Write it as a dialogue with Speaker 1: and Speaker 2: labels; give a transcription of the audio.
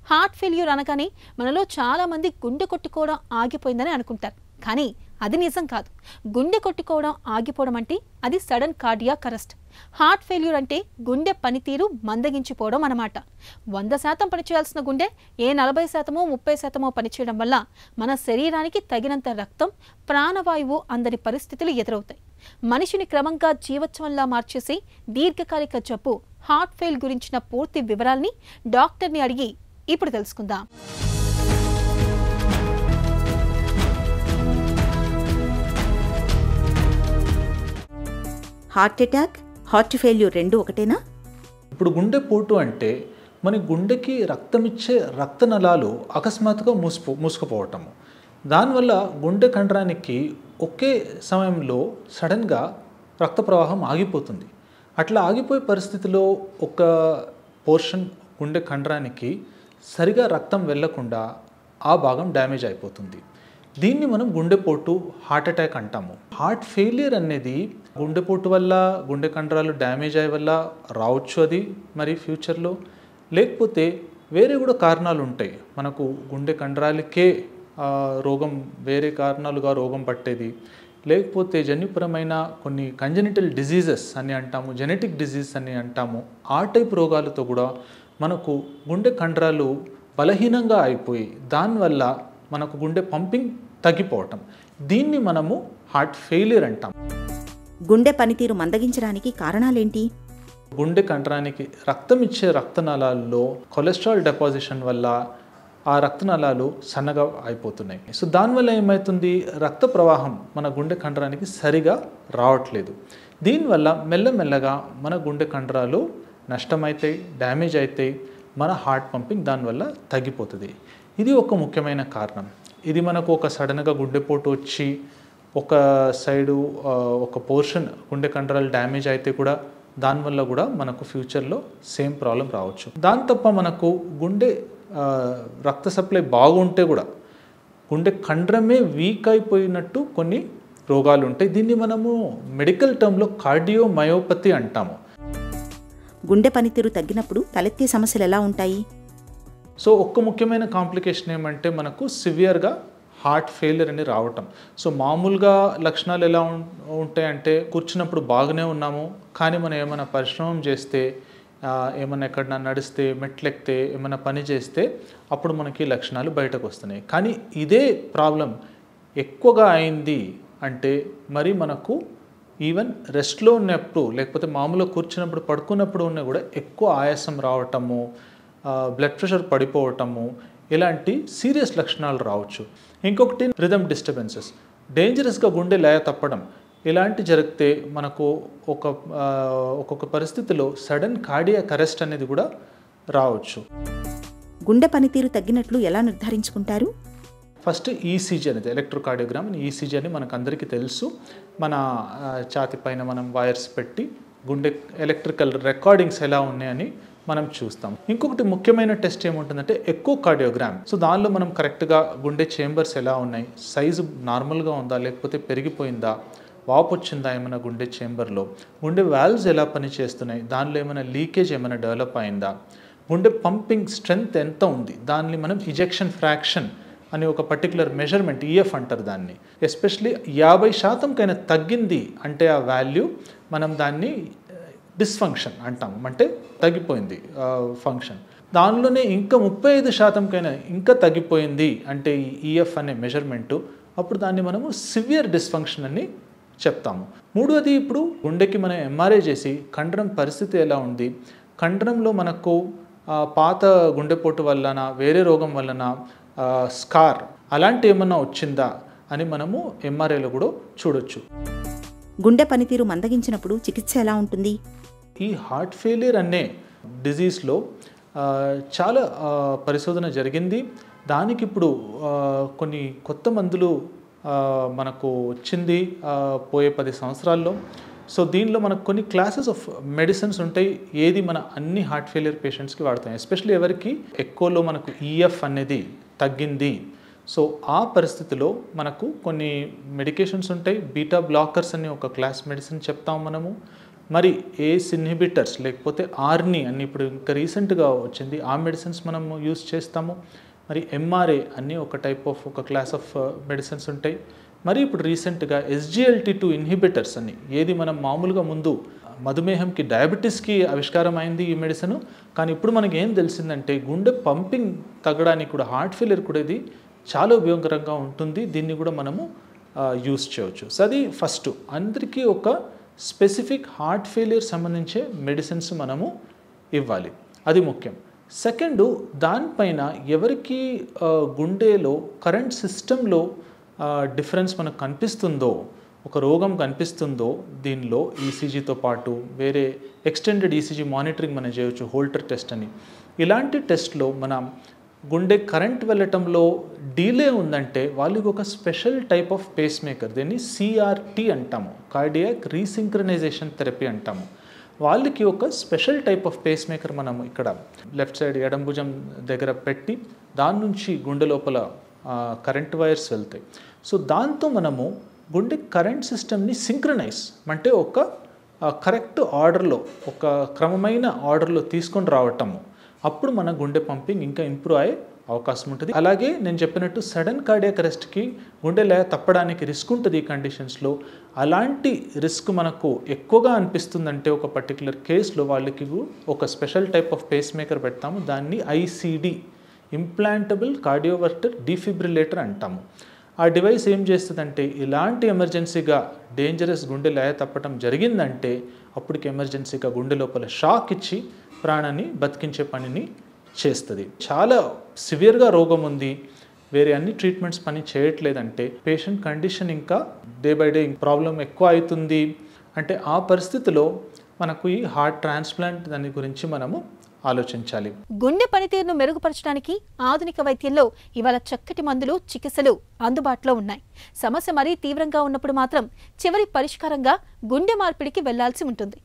Speaker 1: Heart failure అనగానే మనలో చాలామంది గుండె కొట్టుకోవడం ఆగిపోయిందని అనుకుంటారు. కానీ అది నిజం కాదు. గుండె కొట్టుకోవడం ఆగిపోవడం అంటే అది sudden cardiac arrest. Heart failure అంటే గుండె పనితీరు మందగించిపోవడం అన్నమాట. 100% పనిచేయాల్సిన గుండె 40%, 30% పనిచేయడం వల్ల మన శరీరానికి తగినంత రక్తం, ప్రాణవాయువు అందని పరిస్థితులు ఎదురవుతాయి. మనిషిని క్రమంగా జీవోత్సవంలా మార్చేసి దీర్ఘకాలిక జబ్బు హార్ట్ ఫెయిల్ గురించిన పూర్తి వివరాల్ని డాక్టర్ని అడిగి ఇప్పుడు తెలుసుకుందాం.
Speaker 2: హార్ట్ అటాక్, హార్ట్ ఫెయిల్యూర్ రెండు ఒకటేనా?
Speaker 3: ఇప్పుడు గుండెపోటు అంటే మన గుండెకి రక్తం ఇచ్చే రక్తనాళాలు అకస్మాత్తుగా మూసుకుపోవటము. దానివల్ల గుండె కండరానికి ఒకే సమయంలో సడన్గా రక్త ప్రవాహం ఆగిపోతుంది. అట్లా ఆగిపోయే పరిస్థితిలో ఒక పోర్షన్ గుండె కండరానికి సరిగా రక్తం వెళ్ళకుండా ఆ భాగం డ్యామేజ్ అయిపోతుంది. దీన్ని మనం గుండెపోటు, హార్ట్ అటాక్ అంటాము. హార్ట్ ఫెయిలియర్ అనేది గుండెపోటు వల్ల, గుండె కండరాలు డ్యామేజ్ అయ్యే వల్ల రావచ్చు అది మరి ఫ్యూచర్లో. లేకపోతే వేరే కూడా కారణాలు ఉంటాయి. మనకు గుండె కండరాలకే రోగం, వేరే కారణాలుగా రోగం పట్టేది, లేకపోతే జన్యుపరమైన కొన్ని కంజెనిటల్ డిజీజెస్ అని అంటాము, జెనెటిక్ డిజీజ్ అని అంటాము. ఆ టైప్ రోగాలతో కూడా మనకు గుండె కండరాలు బలహీనంగా అయిపోయి దానివల్ల మనకు గుండె పంపింగ్ తగ్గిపోవటం, దీన్ని మనము హార్ట్ ఫెయిలియర్ అంటాం.
Speaker 2: గుండె పనితీరు మందగించడానికి కారణాలేంటి?
Speaker 3: గుండె కండరానికి రక్తం ఇచ్చే రక్తనాళాల్లో కొలెస్ట్రాల్ డిపాజిషన్ వల్ల ఆ రక్తనాళాలు సన్నగా అయిపోతున్నాయి. సో దానివల్ల ఏమవుతుంది, రక్త ప్రవాహం మన గుండె కండరానికి సరిగా రావట్లేదు. దీనివల్ల మెల్లమెల్లగా మన గుండె కండరాలు నష్టమవుతాయి, డ్యామేజ్ అవుతాయి, మన హార్ట్ పంపింగ్ దానివల్ల తగ్గిపోతుంది. ఇది ఒక ముఖ్యమైన కారణం. ఇది మనకు ఒక సడన్గా గుండెపోటు వచ్చి ఒక సైడు ఒక పోర్షన్ గుండె కండరాలు డ్యామేజ్ అయితే కూడా దానివల్ల కూడా మనకు ఫ్యూచర్లో సేమ్ ప్రాబ్లం రావచ్చు. దాని తప్ప మనకు గుండె రక్త సప్లై బాగుంటే కూడా గుండె కండరమే వీక్ అయిపోయినట్టు కొన్ని రోగాలు ఉంటాయి. దీన్ని మనము మెడికల్ టర్మ్లో కార్డియోమయోపతి అంటాము.
Speaker 2: గుండె పనితీరు తగ్గినప్పుడు తలెత్తే సమస్యలు ఎలా ఉంటాయి?
Speaker 3: సో ఒక్క ముఖ్యమైన కాంప్లికేషన్ ఏమంటే మనకు సివియర్గా హార్ట్ ఫెయిలియర్ అని రావటం. సో మామూలుగా లక్షణాలు ఎలా ఉంటాయంటే కూర్చున్నప్పుడు బాగానే ఉన్నాము, కానీ మనం ఏమైనా పరిశ్రమం చేస్తే, ఏమైనా ఎక్కడన్నా నడిస్తే, మెట్లెక్కితే, ఏమైనా పని చేస్తే అప్పుడు మనకి లక్షణాలు బయటకు వస్తున్నాయి. కానీ ఇదే ప్రాబ్లం ఎక్కువగా అయింది అంటే మరి మనకు ఈవెన్ రెస్ట్లో ఉన్నప్పుడు, లేకపోతే మామూలుగా కూర్చున్నప్పుడు, పడుకున్నప్పుడు ఉన్న కూడా ఎక్కువ ఆయాసం రావటము, బ్లడ్ ప్రెషర్ పడిపోవటము, ఇలాంటి సీరియస్ లక్షణాలు రావచ్చు. ఇంకొకటి రిథమ్ డిస్టర్బెన్సెస్, డేంజరస్గా గుండె లయ తప్పడం, ఇలాంటి జరిగితే మనకు ఒక్కొక్క పరిస్థితిలో సడన్ కార్డియాక్ అరెస్ట్ అనేది కూడా రావచ్చు.
Speaker 2: గుండె పనితీరు తగ్గినట్లు ఎలా నిర్ధారించుకుంటారు?
Speaker 3: ఫస్ట్ ఈసీజీ అనేది, ఎలక్ట్రోకార్డియోగ్రామ్ ఈసీజీ అని మనకు అందరికీ తెలుసు. మన ఛాతి పైన మనం వైర్స్ పెట్టి గుండె ఎలక్ట్రికల్ రికార్డింగ్స్ ఎలా ఉన్నాయని మనం చూస్తాం. ఇంకొకటి ముఖ్యమైన టెస్ట్ ఏముంటుందంటే ఎకో కార్డియోగ్రామ్. సో దానిలో మనం కరెక్ట్గా గుండె చేంబర్స్ ఎలా ఉన్నాయి, సైజు నార్మల్గా ఉందా లేకపోతే పెరిగిపోయిందా, వాపు వచ్చిందా ఏమైనా గుండె చేంబర్లో, గుండె వాల్వ్స్ ఎలా పనిచేస్తున్నాయి, దానిలో ఏమైనా లీకేజ్ ఏమైనా డెవలప్ అయిందా, గుండె పంపింగ్ స్ట్రెంగ్త్ ఎంత ఉంది, దాన్ని మనం ఇజెక్షన్ ఫ్రాక్షన్ అని ఒక పర్టికులర్ మెజర్మెంట్, ఈఎఫ్ అంటారు దాన్ని. ఎస్పెషలీ 50% కైనా తగ్గింది అంటే ఆ వాల్యూ మనం దాన్ని డిస్ఫంక్షన్ అంటాము, అంటే తగ్గిపోయింది ఫంక్షన్. దానిలోనే ఇంకా 35% కైనా ఇంకా తగ్గిపోయింది అంటే ఈ ఈఎఫ్ అనే మెజర్మెంటు, అప్పుడు దాన్ని మనము సివియర్ డిస్ఫంక్షన్ అని చెప్తాము. మూడవది, ఇప్పుడు గుండెకి మనం ఎంఆర్ఐ చేసి కండరం పరిస్థితి ఎలా ఉంది, కండరంలో మనకు పాత గుండెపోటు వలన, వేరే రోగం వలన స్కార్ అలాంటి ఏమన్నా వచ్చిందా అని మనము ఎంఆర్ఐలో కూడా చూడొచ్చు.
Speaker 2: గుండె పనితీరు మందగించినప్పుడు చికిత్స ఎలా ఉంటుంది?
Speaker 3: ఈ హార్ట్ ఫెయిలియర్ అనే డిజీజ్లో చాలా పరిశోధన జరిగింది. దానికి ఇప్పుడు కొన్ని కొత్త మందులు మనకు వచ్చింది పోయే 10 సంవత్సరాల్లో. సో దీనిలో మనకు కొన్ని క్లాసెస్ ఆఫ్ మెడిసిన్స్ ఉంటాయి, ఏది మన అన్ని హార్ట్ ఫెయిలియర్ పేషెంట్స్కి వాడతాం. ఎస్పెషల్లీ ఎవరికి ఎక్కువలో మనకు ఈఎఫ్ అనేది తగ్గింది, సో ఆ పరిస్థితిలో మనకు కొన్ని మెడికేషన్స్ ఉంటాయి. బీటా బ్లాకర్స్ అని ఒక క్లాస్ మెడిసిన్ చెప్తాం మనము. మరి ఏస్ ఇన్హిబిటర్స్ లేకపోతే ఆర్ని అని ఇప్పుడు ఇంకా రీసెంట్గా వచ్చింది, ఆ మెడిసిన్స్ మనము యూస్ చేస్తాము. మరి ఎంఆర్ఏ అన్నీ ఒక క్లాస్ ఆఫ్ మెడిసిన్స్ ఉంటాయి. మరి ఇప్పుడు రీసెంట్గా SGLT2 ఇన్హిబిటర్స్ అని, ఏది మనం మామూలుగా ముందు మధుమేహంకి డయాబెటీస్కి ఆవిష్కారం అయింది ఈ మెడిసిన్, కానీ ఇప్పుడు మనకి ఏం తెలిసిందంటే గుండె పంపింగ్ తగ్గడానికి కూడా, హార్ట్ ఫెయిలియర్ కూడా ఇది చాలా ఉపయోగకరంగా ఉంటుంది. దీన్ని కూడా మనము యూస్ చేయవచ్చు. సో అది ఫస్ట్, అందరికీ ఒక స్పెసిఫిక్ హార్ట్ ఫెయిలియర్ సంబంధించే మెడిసిన్స్ మనము ఇవ్వాలి, అది ముఖ్యం. సెకండ్, దానిపైన ఎవరికి గుండెలో కరెంట్ సిస్టంలో డిఫరెన్స్ మనకు కనిపిస్తుందో, ఒక రోగం కనిపిస్తుందో, దీనిలో ఈసీజీతో పాటు వేరే ఎక్స్టెండెడ్ ఈసీజీ మానిటరింగ్ మనం చేయవచ్చు, హోల్టర్ టెస్ట్ అని. ఇలాంటి టెస్ట్లో మనం గుండె కరెంట్ వెళ్ళటంలో డీలే ఉందంటే వాళ్ళకి ఒక special type of pacemaker, దీన్ని CRT అంటాము, కార్డియాక్ రీసింక్రనైజేషన్ థెరపీ అంటాము. వాళ్ళకి ఒక special type of pacemaker మనము ఇక్కడ లెఫ్ట్ సైడ్ ఎడం భుజం దగ్గర పెట్టి దాని నుంచి గుండె లోపల కరెంట్ వైర్స్ వెళ్తాయి. సో దాంతో మనము గుండె కరెంట్ సిస్టమ్ని సింక్రనైజ్ అంటే ఒక కరెక్ట్ ఆర్డర్లో, ఒక క్రమమైన ఆర్డర్లో తీసుకొని రావటము, అప్పుడు మన గుండె పంపింగ్ ఇంకా ఇంప్రూవ్ అయ్యే అవకాశం ఉంటుంది. అలాగే నేను చెప్పినట్టు సడన్ కార్డియాక్ అరెస్ట్కి గుండె తప్పడానికి రిస్క్ ఉంటుంది ఈ కండిషన్స్లో. అలాంటి రిస్క్ మనకు ఎక్కువగా అనిపిస్తుందంటే ఒక పర్టికులర్ కేసులో వాళ్ళకి ఒక special type of pacemaker పెడతాము, దాన్ని ICD, ఇంప్లాంటబుల్ కార్డియోవర్టర్ డిఫిబ్రిలేటర్ అంటాము. ఆ డివైస్ ఏం చేస్తుందంటే ఇలాంటి ఎమర్జెన్సీగా డేంజరస్ గుండె తప్పటం జరిగిందంటే అప్పటికి ఎమర్జెన్సీగా గుండె లోపల షాక్ ఇచ్చి ప్రాణాన్ని బతికించే పనిని చేస్తుంది. చాలా సివియర్గా రోగం ఉంది, వేరే అన్ని ట్రీట్మెంట్స్ పని చేయట్లేదంటే పేషెంట్ కండిషన్ ఇంకా డే బై డే ప్రాబ్లం ఎక్కువ అవుతుంది అంటే ఆ పరిస్థితిలో మనకు ఈ హార్ట్ ట్రాన్స్ప్లాంట్ దాని గురించి మనము ఆలోచించాలి.
Speaker 1: గుండె పనితీరును మెరుగుపరచడానికి ఆధునిక వైద్యంలో ఇవాళ చక్కటి మందులు, చికిత్సలు అందుబాటులో ఉన్నాయి. సమస్య మరీ తీవ్రంగా ఉన్నప్పుడు మాత్రం చివరి పరిష్కారంగా గుండె మార్పిడికి వెళ్లాల్సి ఉంటుంది.